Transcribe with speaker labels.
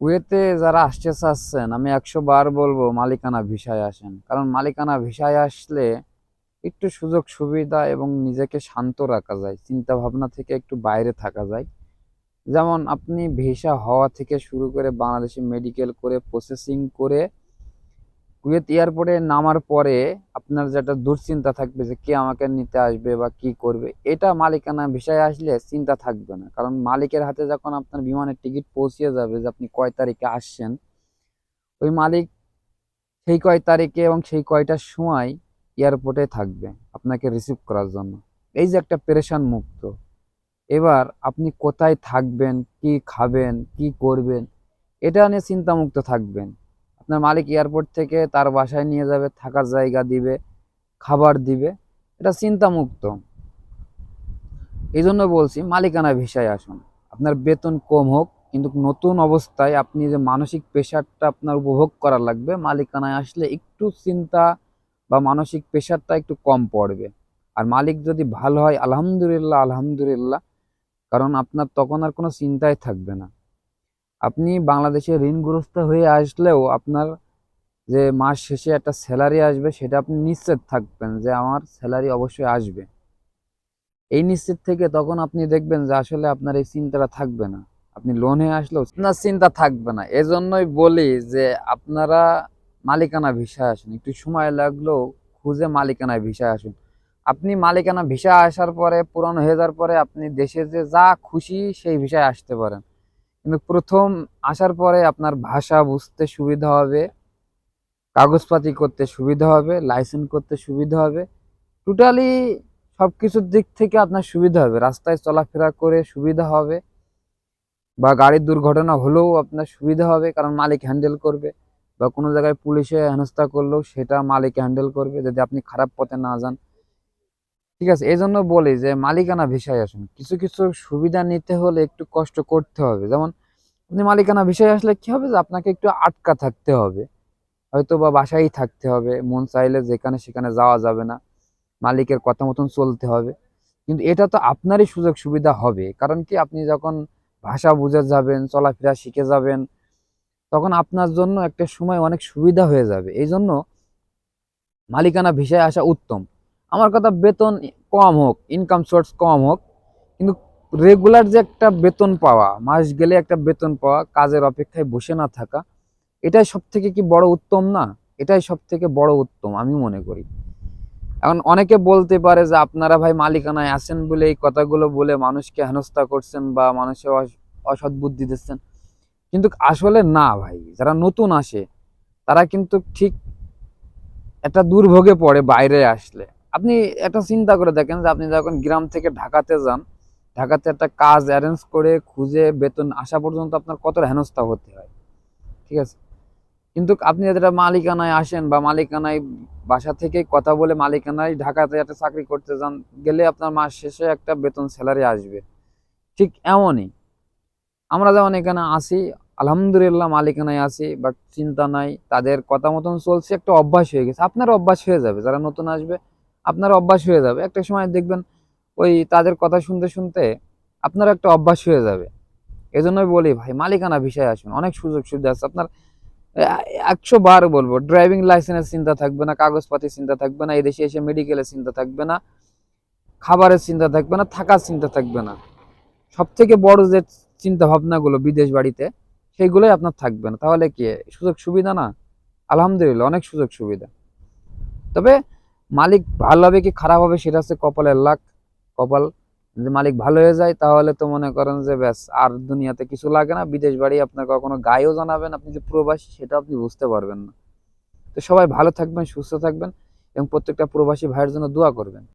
Speaker 1: কুয়েতে যারা আসতে চাচ্ছেন, আমি ১০০ বার বলবো মালিকানা ভিসায় আসেন। কারণ মালিকানা ভিসায় আসলে একটু সুযোগ সুবিধা এবং নিজেকে শান্ত রাখা যায়। চিন্তা ভাবনা থেকে একটু বাইরে থাকা যায়। যেমন আপনি ভিসা হওয়া থেকে শুরু করে বাংলাদেশে মেডিকেল করে প্রসেসিং করে কুয়েত এয়ারপোর্টে নামার পরে আপনার যেটা দুশ্চিন্তা থাকবে যে কে আমাকে নিতে আসবে বা কি করবে, এটা মালিকানা ভিসায় আসলে চিন্তা থাকবে না। কারণ মালিকের হাতে যখন আপনার বিমানের টিকিট পৌঁছে যাবে যে আপনি কয় তারিখে আসছেন, ওই মালিক সেই কয় তারিখে এবং সেই কয়টার সময় এয়ারপোর্টে থাকবে আপনাকে রিসিভ করার জন্য। এই যে একটা পেরেশান মুক্ত। এবার আপনি কোথায় থাকবেন, কি খাবেন, কি করবেন, এটা নিয়ে চিন্তামুক্ত থাকবেন। আপনার মালিক এয়ারপোর্ট থেকে তার বাসায় নিয়ে যাবে, থাকার জায়গা দিবে, খাবার দিবে, এটা চিন্তামুক্ত। এই জন্য বলছি মালিকানা ভিসায় আসুন। আপনার বেতন কম হোক, কিন্তু নতুন অবস্থায় আপনি যে মানসিক প্রেশারটা আপনার উপভোগ করা লাগবে, মালিকানায় আসলে একটু চিন্তা বা মানসিক প্রেশারটা একটু কম পড়বে। আর মালিক যদি ভালো হয়, আলহামদুলিল্লাহ আলহামদুলিল্লাহ। কারণ আপনার তখন আর কোনো চিন্তাই থাকবে না। আপনি বাংলাদেশে ঋণগ্রস্ত হয়ে আসলেও আপনার যে মাস শেষে একটা স্যালারি আসবে, সেটা আপনি নিশ্চিত থাকবেন যে আমার স্যালারি অবশ্যই আসবে। এই নিশ্চিত থেকে তখন আপনি দেখবেন যে আসলে আপনার এই চিন্তাটা থাকবে না। আপনি লোনে আসলেও আপনার চিন্তা থাকবে না। এজন্যই বলি যে আপনারা মালিকানা ভিসায় আসুন। একটু সময় লাগলেও খুঁজে মালিকানা ভিসায় আসুন। আপনি মালিকানা ভিসা আসার পরে, পুরানো হয়ে যাওয়ার পরে আপনি দেশে যে যা খুশি সেই ভিসায় আসতে পারেন। কিন্তু প্রথম আসার পরে আপনার ভাষা বুঝতে সুবিধা হবে, কাগজপাতি করতে সুবিধা হবে, লাইসেন্স করতে সুবিধা হবে। টোটালি সবকিছুর দিক থেকে আপনার সুবিধা হবে। রাস্তায় চলাফেরা করে সুবিধা হবে, বা গাড়ির দুর্ঘটনা হলেও আপনার সুবিধা হবে, কারণ মালিক হ্যান্ডেল করবে। বা কোনো জায়গায় পুলিশে হেনস্থা করলেও সেটা মালিক হ্যান্ডেল করবে, যদি আপনি খারাপ পথে না যান। ঠিক আছে, এই জন্য বলি যে মালিকানা ভিসায় আসুন। কিছু কিছু সুবিধা নিতে হলে একটু কষ্ট করতে হবে। যেমন আপনি মালিকানা ভিসায় আসলে কি হবে, যে আপনাকে একটু আটকা থাকতে হবে, হয়তো বা বাসায় থাকতে হবে, মন চাইলে যেখানে সেখানে যাওয়া যাবে না, মালিকের কথা মতন চলতে হবে। কিন্তু এটা তো আপনারই সুযোগ সুবিধা হবে। কারণ কি, আপনি যখন ভাষা বুঝে যাবেন, চলাফেরা শিখে যাবেন, তখন আপনার জন্য একটা সময় অনেক সুবিধা হয়ে যাবে। এই জন্য মালিকানা ভিসায় আসা উত্তম। আমার কথা, বেতন কম হোক, ইনকাম সোর্স কম হোক, কিন্তু রেগুলার যে একটা বেতন পাওয়া, মাস গেলে একটা বেতন পাওয়া, কাজের অপেক্ষায় বসে না থাকা, এটাই সব থেকে কি বড় উত্তম না? এটাই সব থেকে বড় উত্তম আমি মনে করি। এখন অনেকে বলতে পারে যে আপনারা ভাই মালিকানায় আছেন বলে এই কথাগুলো বলে মানুষকে হেনস্থা করছেন বা মানুষের অসৎ বুদ্ধি দিচ্ছেন। কিন্তু আসলে না ভাই, যারা নতুন আসে তারা কিন্তু ঠিক একটা দুর্ভোগে পড়ে বাইরে আসলে। আপনি একটা চিন্তা করে দেখেন যে আপনি যখন গ্রাম থেকে ঢাকাতে যান, ঢাকাতে একটা কাজ অ্যারেঞ্জ করে খুঁজে বেতন আসা পর্যন্ত আপনার কতটা হেনস্থা হতে হয়। ঠিক আছে, কিন্তু আপনি যেটা মালিকানায় আসেন বা মালিকানায় বাসা থেকে কথা বলে মালিকানায় ঢাকাতে একটা চাকরি করতে যান, গেলে আপনার মাস শেষে একটা বেতন স্যালারি আসবে। ঠিক এমনই আমরা যেমন এখানে আসি, আলহামদুলিল্লাহ মালিকানায় আছি, বাট চিন্তা নাই, তাদের কথা মতন চলছে, একটা অভ্যাস হয়ে গেছে। আপনার অভ্যাস হয়ে যাবে, যারা নতুন আসবে আপনার অভ্যাস হয়ে যাবে। একটা সময় দেখবেন ওই তাদের কথা শুনতে শুনতে আপনার একটা অভ্যাস হয়ে যাবে। এজন্যই বলি ভাই মালিকানা ভিসায় আসুন, অনেক সুযোগ সুবিধা আছে আপনার। ১০০ বার বলবো, ড্রাইভিং লাইসেন্সের চিন্তা থাকবে না, কাগজপাতির চিন্তা থাকবে না, এদেশে এসে মেডিকেলের চিন্তা থাকবে না, খাবারের চিন্তা থাকবে না, থাকার চিন্তা থাকবে না। সব থেকে বড় যে চিন্তা ভাবনাগুলো বিদেশ বাড়িতে, সেইগুলোই আপনার থাকবে না। তাহলে কি সুযোগ সুবিধা না? আলহামদুলিল্লাহ, অনেক সুযোগ সুবিধা। তবে মালিক ভালো হবে কি খারাপ হবে সেটা হচ্ছে কপালের লাক। কপাল যদি মালিক ভালো হয়ে যায়, তাহলে তো মনে করেন যে ব্যাস, আর দুনিয়াতে কিছু লাগে না। বিদেশ বাড়ি আপনার কখনো গায়েও জানাবেন, আপনি যে প্রবাসী সেটা আপনি বুঝতে পারবেন না। তো সবাই ভালো থাকবেন, সুস্থ থাকবেন, এবং প্রত্যেকটা প্রবাসী ভাইয়ের জন্য দোয়া করবেন।